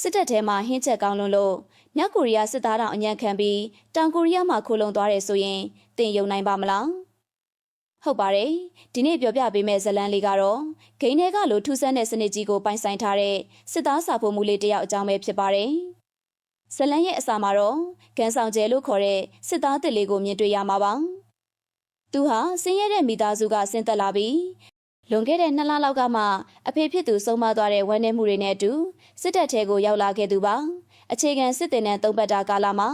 စစ်တပ်ထဲမှာဟင်းချက်ကောင်းလွန်းလို့မြောက်ကိုရီးယားစစ်သားတောင်အညံ့ခံပြီးတောင်ကိုရီးယားမှာခိုလုံသွားတယ်ဆိုရင်တင်ယုံနိုင်ပါမလားဟုတ်ပါတယ်ဒီနေ့ပြောပြပေးမယ့်ဇာတ်လမ်းလေးကတော့ဂိမ်းထဲကလိုထူးဆန်းတဲ့စနစ်ကြီးကိုပိုင်ဆိုင်ထားတဲ့စစ်သားစာဖို့မှုလေးတစ်ယောက်အကြောင်းပဲဖြစ်ပါတယ်ဇာတ်လမ်းရဲ့အစမှာတော့ကန်ဆောင်ကျဲလို့ခေါ်တဲ့စစ်သားတစ်လေးကိုမြင်တွေ့ရမှာပါသူဟာဆင်းရဲတဲ့မိသားစုကဆင်းသက်လာပြီးလွန်ခဲ့တဲ့2လလောက်ကမှအဖေဖြစ်သူဆုံးမသွားတဲ့ဝမ်းနည်းမှုတွေနဲ့အတူစစ်တပ်ထဲကိုရောက်လာခဲ့သူပါအခြေခံစစ်တင်တဲ့3ပတ်တာကာလမှာ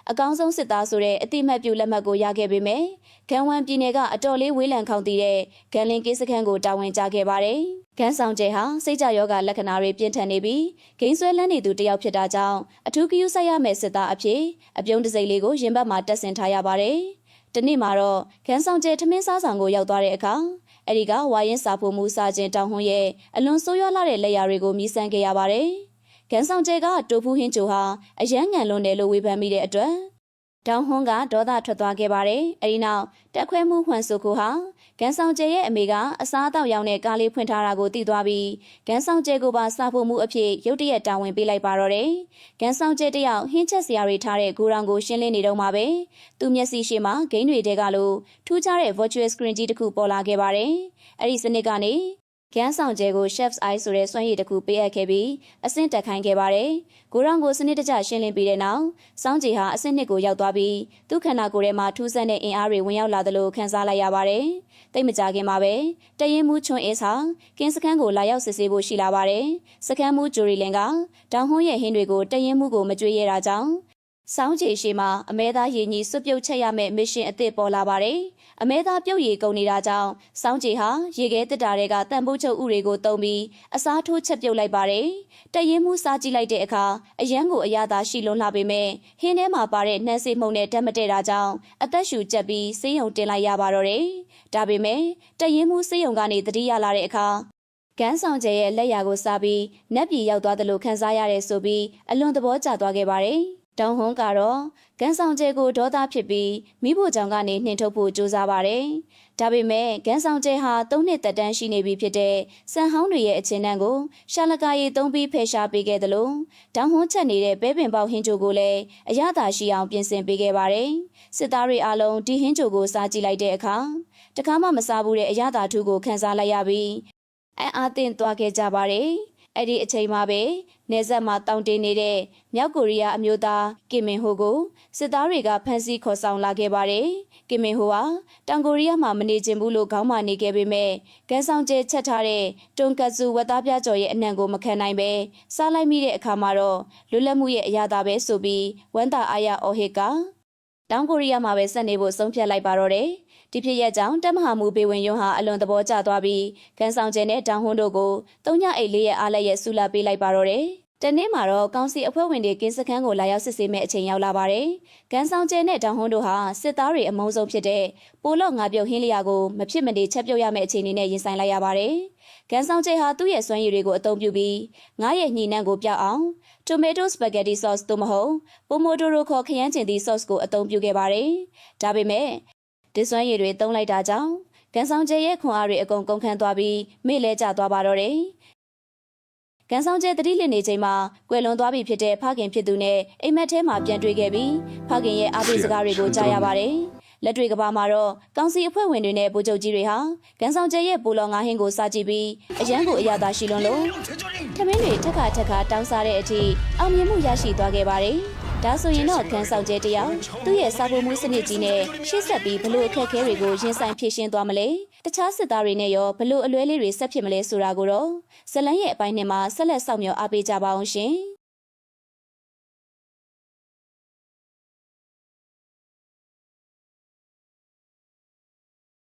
အကောင်းဆုံးစစ်သားဆိုတဲ့အတိမတ်ပြုလက်မှတ်ကိုရခဲ့ပေမဲ့ဂန်ဝမ်ပြည်နယ်ကအတော်လေးဝေးလံခေါင်တည်တဲ့ဂန်လင်ကင်းစခန်းကိုတာဝန်ကျခဲ့ပါတယ်။ဂန်ဆောင်ကျဲဟာစိတ်ကြယောဂလက္ခဏာတွေပြင်းထန်နေပြီးဂိမ်းဆွဲလန်းနေသူတယောက်ဖြစ်တာကြောင့်အထူးဂရုစိုက်ရမယ့်စစ်သားအဖြစ်အပြုံးတစိမ့်လေးကိုရင်ဘတ်မှာတက်ဆင်ထားရပါတယ်။ဒီနေ့မှာတော့ဂန်ဆောင်ကျဲထမင်းစားဆောင်ကိုရောက်သွားတဲ့အခါအဲဒီကဝါရင်စာဖို့မှုစာချင်းတောင်ဟွန်းရဲ့အလွန်ဆိုးရွားလာတဲ့လက်ရာတွေကိုမြည်ဆန်းခဲ့ရပါတယ်။ကန်ဆောင်ကျဲကတိုဖူးဟင်းချိုဟာအယမ်းငံလွန်တယ်လို့ဝေဖန်မိတဲ့အတွက်တောင်ဟွန်းကဒေါသထွက်သွားခဲ့ပါတယ်။အဲဒီနောက်တက်ခွဲမှုဟွမ်ဆိုကိုဟာကန်ဆောင်ကျဲရဲ့အမေကအစားအသောက်ရောင်းတဲ့ကားလေးဖွင့်ထားတာကိုသိသွားပြီးကန်ဆောင်ကျဲကိုပါစားဖို့မှုအဖြစ်ရုတ်တရက်တာဝန်ပေးလိုက်ပါတော့တယ်။ကန်ဆောင်ကျဲတယောက်ဟင်းချက်စရာတွေထားတဲ့ဂိုရောင်ကိုရှင်းလင်းနေတော့မှာပဲ။သူ့မျက်စိရှိမှဂိမ်းတွေတဲကလို့ထူးခြားတဲ့ virtual screen ကြီးတစ်ခုပေါ်လာခဲ့ပါတယ်။အဲဒီစနစ်ကနေဂန်းဆောင်ကျဲကို Chef's Eye ဆိုတဲ့စွမ်းရည်တစ်ခုပေးအပ်ခဲ့ပြီးအဆင့်တက်ခိုင်းခဲ့ပါတယ်။ကိုရောင်ကိုစနစ်တကျရှင်းလင်းပြီးတဲ့နောက်စောင်းကြီးဟာအဆင့်2ကိုရောက်သွားပြီးသူ့ခန္ဓာကိုယ်ထဲမှာထူးဆန်းတဲ့အင်အားတွေဝင်ရောက်လာသလိုခံစားလိုက်ရပါတယ်။တိတ်မကြခင်မှာပဲတရင်မှုချွန်းအေးဆောင်ကင်းစခန်းကိုလာရောက်စစ်ဆေးဖို့ရှိလာပါတယ်။စခန်းမှုဂျူရီလင်ကတောင်ဟွန်းရဲ့ဟင်းတွေကိုတရင်မှုကိုမကြွေးရတာကြောင့်စောင်းကြီးရှိမှာအမဲသားရေကြီးစွတ်ပြုတ်ချက်ရမယ့်မစ်ရှင်အသစ်ပေါ်လာပါတယ်။အမဲသားပြုတ်ရေကုန်နေတာကြောင့်စောင်းကြီးဟာရေခဲတစ်တာတွေကတန်ဖိုးချုပ်ဥတွေကိုတုံးပြီးအစားထိုးချက်ပြုတ်လိုက်ပါတယ်။တရင်မှုစားကြည့်လိုက်တဲ့အခါအရန်ကိုအရသာရှိလွန်းလာပေမဲ့ဟင်းထဲမှာပါတဲ့နှမ်းစေးမှုန့်နဲ့ဓာတ်မတည့်တာကြောင့်အသက်ရှူကျက်ပြီးဆေးရုံတင်လိုက်ရပါတော့တယ်။ဒါပေမဲ့တရင်မှုဆေးရုံကနေတတိယလာတဲ့အခါဂန်းဆောင်ကျဲရဲ့လက်ရာကိုစားပြီးနက်ပြည်ရောက်သွားသလိုခံစားရတယ်ဆိုပြီးအလွန်သဘောကျသွားခဲ့ပါတယ်။တောင်ဟွန်းကတော့ဂန်းဆောင်ကျဲကိုဒေါသဖြစ်ပြီးမိဖို့ကြောင့်ကနေနှင်ထုတ်ဖို့ကြိုးစားပါတယ်။ဒါပေမဲ့ဂန်းဆောင်ကျဲဟာ3နှစ်သက်တမ်းရှိနေပြီဖြစ်တဲ့စံဟောင်းတွေရဲ့အချင်းတန်းကိုရှာလကာရီသုံးပြီးဖယ်ရှားပေးခဲ့တယ်လို့တောင်ဟွန်းချက်နေတဲ့ပဲပင်ပေါဟင်းချိုကိုလည်းအရသာရှိအောင်ပြင်ဆင်ပေးခဲ့ပါတယ်။စစ်သားတွေအားလုံးဒီဟင်းချိုကိုစားကြည့်လိုက်တဲ့အခါတခါမှမစားဘူးတဲ့အရသာထူးကိုခံစားလိုက်ရပြီးအံ့အားသင့်သွားခဲ့ကြပါတယ်။အဲ့ဒီအချိန်မှာပဲနေဆက်မှာတောင်းတင်းနေတဲ့မြောက်ကိုရီးယားအမျိုးသားကင်မင်ဟိုကိုစစ်သားတွေကဖမ်းဆီးခေါ်ဆောင်လာခဲ့ပါတယ်။ကင်မင်ဟိုဟာတောင်ကိုရီးယားမှာမနေချင်ဘူးလို့ခေါင်းမာနေခဲ့ပေမဲ့ဂန်းဆောင်ကျဲချက်ထားတဲ့တွန်ကတ်ဆူဝတ်သားပြကျော်ရဲ့အနံကိုမခံနိုင်ပဲစားလိုက်မိတဲ့အခါမှာတော့လွတ်လပ်မှုရဲ့အရာသာပဲဆိုပြီးဝမ်တာအာယာအော်ဟစ်ကတောင်ကိုရီးယားမှာပဲဆက်နေဖို့ဆုံးဖြတ်လိုက်ပါတော့တယ်။ဒီဖြစ်ရက်ကြောင့်တပ်မဟာမူပေဝင်ယွန်းဟာအလွန်သဘောကျသွားပြီးဂန်းဆောင်ကျဲနဲ့တောင်ဟွန်းတို့ကို3ညအိတ်4ရက်အားလက်ရက်ဆူလာပေးလိုက်ပါတော့တယ်။တနေ့မှာတော့ကောင်စီအဖွဲ့ဝင်တွေကင်းစခန်းကိုလာရောက်စစ်ဆေးမဲ့အချိန်ရောက်လာပါတယ်။ဂန်းဆောင်ကျဲနဲ့တောင်ဟွန်းတို့ဟာစစ်သားတွေအမုန်းဆုံးဖြစ်တဲ့ပိုလော့ငါပြုတ်ဟင်းလျာကိုမဖြစ်မနေချက်ပြုတ်ရမယ့်အခြေအနေနဲ့ရင်ဆိုင်လိုက်ရပါတယ်။ဂန်းဆောင်ကျဲဟာသူ့ရဲ့စွမ်းရည်တွေကိုအသုံးပြုပြီးငါးရဲ့ညှိနှံကိုပြောက်အောင်tomato spaghetti sauce တို့မဟုတ် pomodoro ခေါ်ခရမ်းချင်သည့် sauce ကိုအသုံးပြုခဲ့ပါတယ်။ဒါပေမဲ့ဒီစွမ်းရည်တွေသုံးလိုက်တာကြောင့်ကန်ဆောင်ကျဲရဲ့ခွန်အားတွေအကုန်ကုန်ခန်းသွားပြီးမေ့လဲကျသွားပါတော့တယ်။ကန်ဆောင်ကျဲတတိလနေချိန်မှာကွယ်လွန်သွားပြီဖြစ်တဲ့ဖခင်ဖြစ်သူနဲ့အိမ်မက်ထဲမှာပြန်တွေ့ခဲ့ပြီးဖခင်ရဲ့အားပေးစကားတွေကိုကြားရပါတယ်။လက်တွေကဘာမှာတော့ကောင်စီအဖွဲ့ဝင်တွေနဲ့ဗိုလ်ချုပ်ကြီးတွေဟာကန်ဆောင်ကျဲရဲ့ပူလော်ငါဟင်းကိုစားကြည့်ပြီးအရန်ကိုအရသာရှိလွန်းလို့ထမင်းတွေထက်ခါတောင်းစားတဲ့အထိအောင်မြင်မှုရရှိသွားခဲ့ပါတယ်။ဒါဆိုရင်တော့ကန်ဆောင်ကျဲတယောက်သူ့ရဲ့စာဖို့မှုစနစ်ကြီးနဲ့ရှေ့ဆက်ပြီးဘလို့အခက်အခဲတွေကိုရင်ဆိုင်ဖြေရှင်းသွားမလဲတခြားစစ်သားတွေနဲ့ရောဘလို့အလွဲလေးတွေဆက်ဖြစ်မလဲဆိုတာကိုတော့ဇလန်းရဲ့အပိုင်းနဲ့မှာဆက်လက်စောင့်မျှော်အားပေးကြပါအောင်ရှင်။